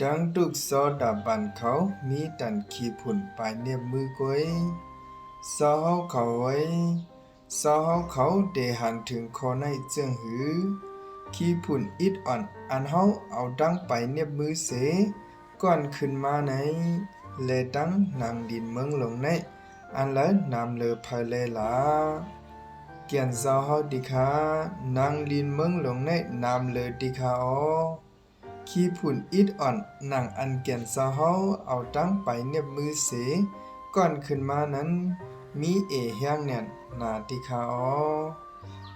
ดังทุกซอดาบันเขามีตันขี้ผุ่นปลายเนียบมือกวยซอเฮาเขาไว้ซอเฮาเขาเดหันถึงคอในเจืองหือขี้ผุ่นอิดอ่อนอันเฮาเอาดังไปเนียบมือเสก่อนขึ้นมาในเลดังนางดินเมืองลงในอันละนำเลอภายเลลาเกียนซอเฮาดิคานางลินเมืองลงในนำเลอดิคาออขี้ผุ่นอิดอ่อนนางอันเกียนซอเฮาเอาตั้งไปเนียบมือเสก่อนขึ้นมานั้นมีเฮียงแน่นนาดิคาออ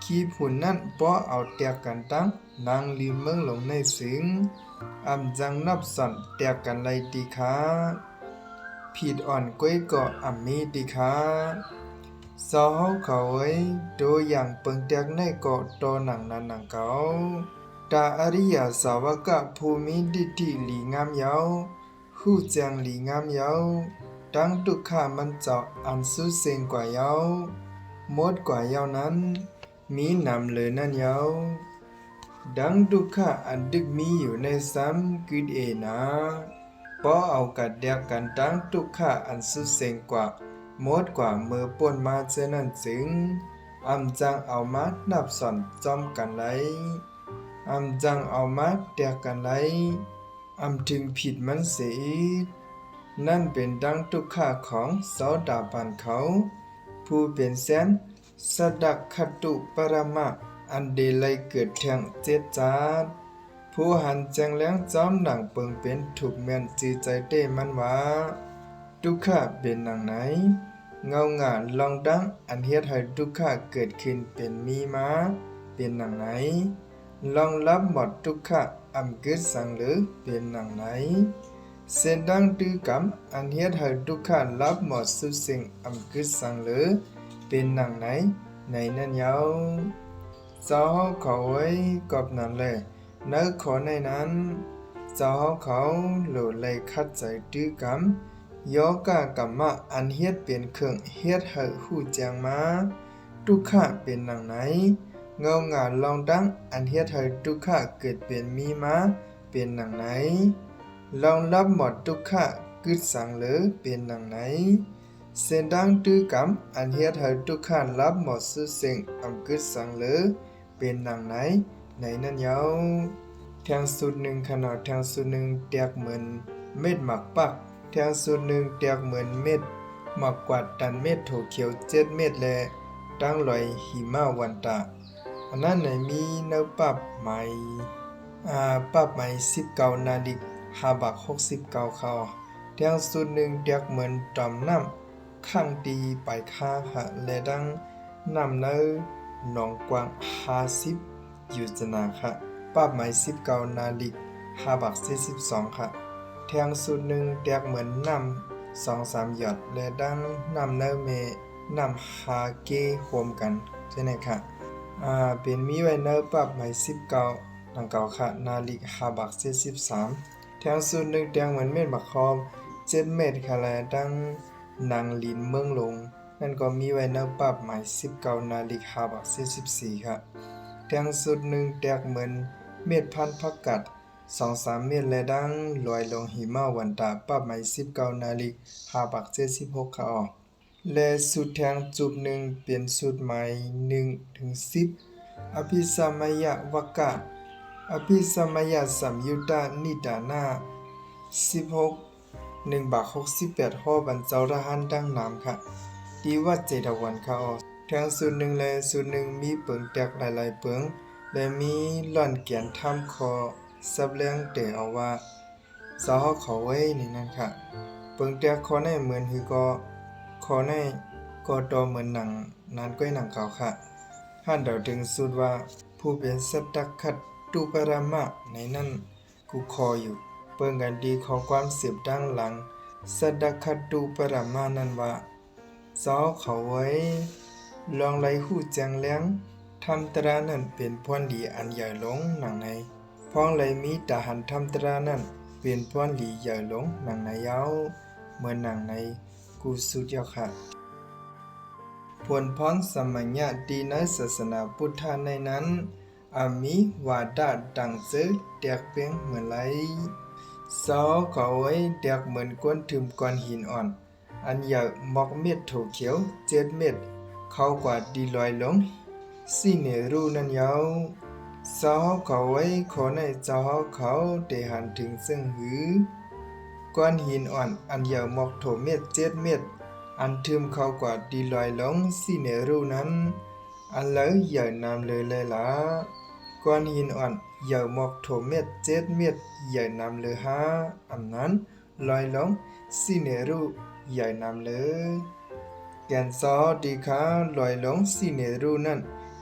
ขี้ผุ่นนั้นป้อเอาเตียกกันตั้งนางลินเมืองลงในสิงจังนับสันเตียกกันไลดิคาผิดอ่อนก้วยเกาะมีดิคาซอเฮาเขาไว้โดยอย่างเปิงเตียกในเกาะตอหนังนั้นหนังเก่าตาอริยสาวกะภูมิดิติหลีงามยาวหู้แจงหลีงามยาวดังทุกข้ามันเจาะอันสุเซงกว่ายาวหมดกว่ายาวนั้นมีนำเลยนั่นยาวดังทุกข้าอันดึกมีอยู่ในซ้ำกึดนะพอเอากัดเดียกกันดังทุกข้าอันสุเซงกว่าหมดกว่ามือป่นมาเจนั่นจึงจังเอามานับสอนจอมกันไลจังเอามาเตียกันไลถึงผิดมันเสียนั่นเป็นดังทุกข้าของเสาดาบันเขาผู้เป็นแสนสดักขตุปรมะอันเดลัยเกิดแทงเจ็ดจาดผู้หันแจงแล้งจอมหนังเปิงเป็นถูกแม่นจือใจเต้มันว่าทุกข้าเป็นหนังไหนเงาหงาลองดังอันเฮ็ดให้ทุกข้าเกิดขึ้นเป็นมีมาเป็นหนังไหนลองรับหมดทุกข้าเกิดสังหรือเป็นหนังไหนเส้นดังตื้อกำอันเฮ็ดให้ทุกข้ารับหมดสุสิ่งเกิดสังหรือเป็นหนังไหนในนั้นยาวเจ้าเขาไว้กับนั้นเลยเนื้อขอในนั้นเจ้าเขาโหลเลยคัดใจตื้อกำยอกากรรมะอันเฮ็ดเป็นเครื่องเฮ็ดให้หู้แจ้งมาทุกข้าเป็นหนังไหนเงาหงาลองดังอันเฮ็ดให้ทุกข้าเกิดเป็นมีมาเป็นหนังไหนลองรับหมดทุกข้ากึดสังเหลือเป็นหนังไหนเส้นดังตื้อกำอันเฮ็ดให้ทุกข้ารับหมดสุสิ่งกึดสังเหลือเป็นหนังไหนในนั้นยาวแทงสุดหนึ่งขนาดแทงสุดหนึ่งเตียกเหมือนเม็ดหมักปักแทงสุดหนึ่งเตียกเหมือนเม็ดหมักกวาดตันเม็ดโถเขียว7 เม็ดแลตั้งลอยหิมะวันตาอันนั้นไหนมีเนื้อปับใหม่ปับใหม่19 นาฬิก5 บาท 69เขาแทงสุดหนึ่งเตียกเหมือนจอมน้ำข้างตีไปค่าค่ะและดังน้ำเนื้อหนองกวาง50อยู่จนาค่ะปับใหม่19 นาฬิก5 บาท 42ค่ะแทงสุดหนึ่งเตียกเหมือนน้ำ2-3 หยดและดังน้ำเนื้อเมน้ำฮาเกโฮมกันใช่ไหมค่ะเป็นมีไว้เนื้อปับใหม่19ดังเก่าค่ะนาฬิก5 บาท 73แทงสุดหนึ่งเตียงเหมือนเม็ดมะคอม7 เม็ดค่ะและดังนางลินเมืองลงนั่นก็มีไว้เนื้อปับใหม่19 นาฬิก5 บาท 44ค่ะแทงสุดหนึ่งเตียกเหมือนเม็ดพันธุ์ผักกัด2-3 เม็ดและดังลอยลงหิมะวันตาปับใหม่19 นาฬิก5 บาท 76ค่ะและสุดแทงจุบหนึ่งเปลี่ยนสุดใหม่1-10อภิสัมมยวกะอภิสัมมยสัมยุตตานิดานา16 1 บาท 68บรรเจ้าทหารดังน้ำค่ะดีว่าเจดวันค่ะแทงสุดหนึ่งและสุดหนึ่งมีเปิงแตกหลายๆเปิงและมีหล่อนแกนทำคอสับเลี้ยงเตเอาว่าสาวเขาไว้นี่นั่นค่ะเปิงแตกคอในเหมือนหือก็คอในก็ตอเหมือนหนังนั้นก้อยหนังเก่าค่ะท่านเดาถึงสุดว่าผู้เป็นสัตตคัตตุปรมะในนั้นกูคออยู่เปิงกันดีขอความเสียบดังหลังสัตตคัตตุปรมะนั้นว่าสาวเขาไว้ลองไล่หู้แจงเลี้ยงทำตรานั้นเป็นพรดีอันใหญ่หลงหนังในพ้องเลยมีทหารทำตรานั้นเป็นพรดีใหญ่หลงหนังในยาวเหมือนหนังในกูสุดยอดค่ะผลพ้องสมัญญาดีในศาสนาพุทธในนั้นมีวาดาดังเจอเตียกเปียงเหมือนไร ซอเขาไว้เด็กเหมือนก้นถึมก้อนหินอ่อนอันใหญ่มอกเม็ดโถเขียว7 เม็ดเข้ากว่าดีลอยลงสิเนรูนั้นยาวซอเขาไว้ขอในจอเขาเดหันถึงซึ่งหือก้อนหินอ่อนอันใหญ่มอกโถเม็ด7 เม็ดอันทึมเข้ากว่าดีลอยลงสิเนรูนั้นอันเลยใหญ่นำเลยล่ะก้อนหินอ่อนใหญ่มอกโถเม็ด7 เม็ดใหญ่นำเลยฮะอันนั้นลอยลงสิเนรูใหญ่นำเลยแกนซอดีคาลอยลงสิเนรูนั้น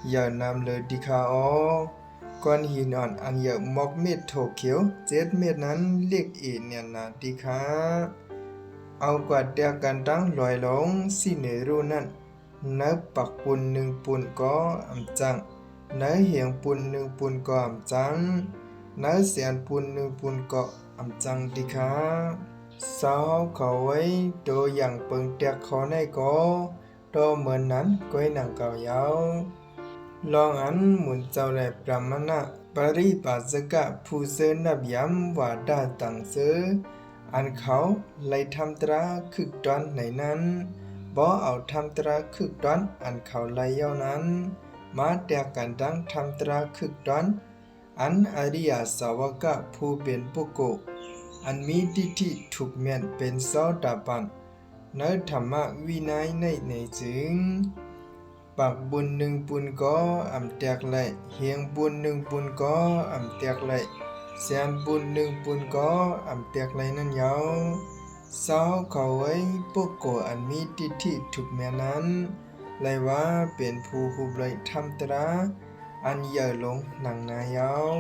ใหญ่นำเลยดีคาก้อนหินอ่อนอันใหญ่มอกเม็ดโถเขียว7 เม็ดนั้นเรียกเอเนี่ยนาดีคาเอากว่าเดียกันตั้งลอยลงสิเนรูนั้นนับปักปุน1 ปุนก็อำจังนับเหียงปุน1 ปุนก็อำจังนับเสียนปุน1 ปุนก็อำจังดีคาสาวเขาไว้โดอย่างเปิงเตียกเขาในก็โตเหมือนนั้นก้อยหนังเก่ายาวลองอันหมุนเจ้าแลปรามณะปริปัสสกะผู้เสนับยำว่าดาตังเสอันเขาไล่ทำตราคึกตอนไหนนั้นบ่เอาทำตราคึกตอนอันเขาไล่เย้านั้นมาเตียกันดังทำตราคึกตอนอันอริยสาวกะผู้เป็นปุโกอันมีทิฏฐิถูกเมียนเป็นโสดาบันในธรรมวินัยในจึงปักบุญ1 ปุนก็อำแตกไหลเฮียงบุญ1 ปุนก็อำแตกไหลเสียนบุญ1 ปุนก็อำแตกไหลนั่นยาวสาวเขาไว้ปุโกอันมีทิฏฐิถูกเมียนนั้นไลว่าเป็นผู้หุบไหลทำตราอันเย่อลงหนังนายาว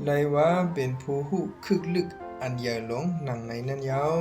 ไลว่าเป็นผู้หูคึกลึกอันใหญ่หลงหนังในนั้นยาว